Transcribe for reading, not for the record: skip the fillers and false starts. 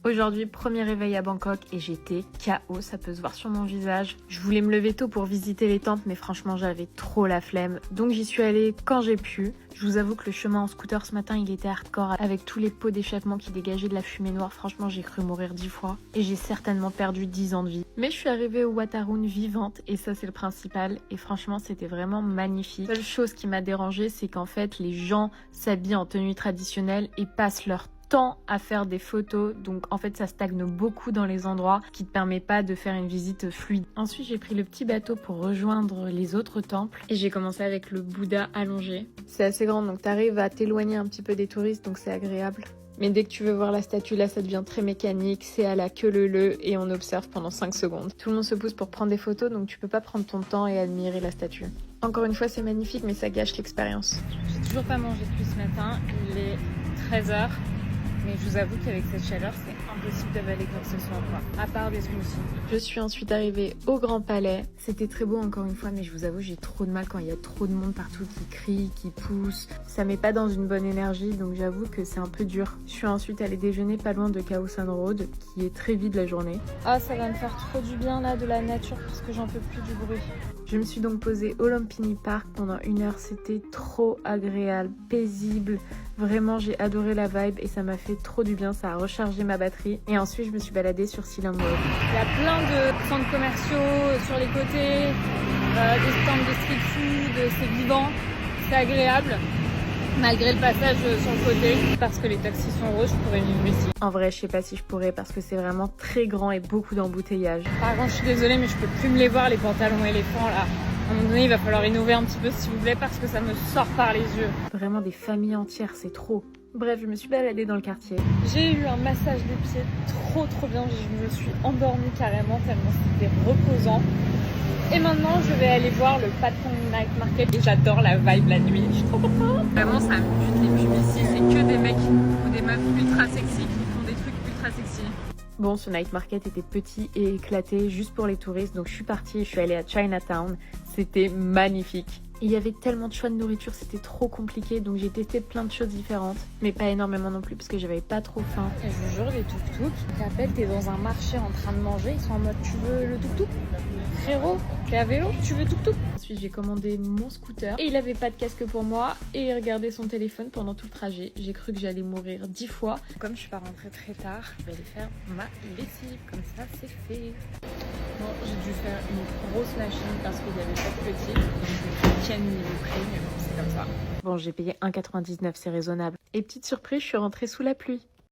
Aujourd'hui, premier réveil à Bangkok et j'étais KO, ça peut se voir sur mon visage. Je voulais me lever tôt pour visiter les temples, mais franchement, j'avais trop la flemme. Donc j'y suis allée quand j'ai pu. Je vous avoue que le chemin en scooter ce matin, il était hardcore avec tous les pots d'échappement qui dégageaient de la fumée noire. Franchement, j'ai cru mourir 10 fois et j'ai certainement perdu 10 ans de vie. Mais je suis arrivée au Wat Arun vivante et ça, c'est le principal. Et franchement, c'était vraiment magnifique. La seule chose qui m'a dérangée, c'est qu'en fait, les gens s'habillent en tenue traditionnelle et passent leur temps à faire des photos, donc en fait ça stagne beaucoup dans les endroits qui te permet pas de faire une visite fluide. Ensuite j'ai pris le petit bateau pour rejoindre les autres temples et j'ai commencé avec le Bouddha allongé. C'est assez grand donc t'arrives à t'éloigner un petit peu des touristes donc c'est agréable. Mais dès que tu veux voir la statue, là, ça devient très mécanique, c'est à la queue leu et on observe pendant 5 secondes. Tout le monde se pousse pour prendre des photos, donc tu peux pas prendre ton temps et admirer la statue. Encore une fois, c'est magnifique, mais ça gâche l'expérience. J'ai toujours pas mangé depuis ce matin, il est 13h. Mais je vous avoue qu'avec cette chaleur, c'est impossible d'avaler quoi que ce soit, quoi. À part des smoothies. Je suis ensuite arrivée au Grand Palais. C'était très beau encore une fois, mais je vous avoue, j'ai trop de mal quand il y a trop de monde partout qui crie, qui pousse. Ça met pas dans une bonne énergie, donc j'avoue que c'est un peu dur. Je suis ensuite allée déjeuner pas loin de Khao San Road, qui est très vide la journée. Ah, ça va me faire trop du bien là, de la nature, parce que j'en peux plus du bruit. Je me suis donc posée au Lumpini Park pendant 1 heure, c'était trop agréable, paisible. Vraiment, j'ai adoré la vibe et ça m'a fait trop du bien, ça a rechargé ma batterie. Et ensuite, je me suis baladée sur Silom Road. Il y a plein de centres commerciaux sur les côtés, des stands de street food, c'est vivant, c'est agréable. Malgré le passage sur le côté, parce que les taxis sont rouges, je pourrais vivre ici. En vrai, je sais pas si je pourrais parce que c'est vraiment très grand et beaucoup d'embouteillages. Par contre, je suis désolée, mais je peux plus me les voir, les pantalons éléphants là. À un moment donné, il va falloir innover un petit peu s'il vous plaît parce que ça me sort par les yeux. Vraiment des familles entières, c'est trop. Bref, je me suis baladée dans le quartier. J'ai eu un massage des pieds trop bien, je me suis endormie carrément tellement c'était reposant. Et maintenant, je vais aller voir le Patong Night Market et j'adore la vibe la nuit. Je suis trop contente. Vraiment, ça me bute les pubs ici. C'est que des mecs ou des meufs ultra sexy qui font des trucs ultra sexy. Bon, ce night market était petit et éclaté juste pour les touristes. Donc je suis partie et je suis allée à Chinatown. C'était magnifique. Il y avait tellement de choix de nourriture, c'était trop compliqué, donc j'ai testé plein de choses différentes, mais pas énormément non plus parce que j'avais pas trop faim. Et je vous jure, les tuk-tuk, tu t'appelles, t'es dans un marché en train de manger, ils sont en mode tu veux le tuk-tuk? Frérot, t'es à vélo, tu veux tuk-tuk? Ensuite j'ai commandé mon scooter et il avait pas de casque pour moi et il regardait son téléphone pendant tout le trajet. J'ai cru que j'allais mourir 10 fois. Comme je suis pas rentrée très tard, je vais aller faire ma lessive, comme ça c'est fait. Bon, j'ai dû faire une grosse machine parce qu'il y avait pas de petite, donc je tienne niveau prix, mais bon, c'est comme ça. Bon, j'ai payé 1,99, c'est raisonnable. Et petite surprise, je suis rentrée sous la pluie.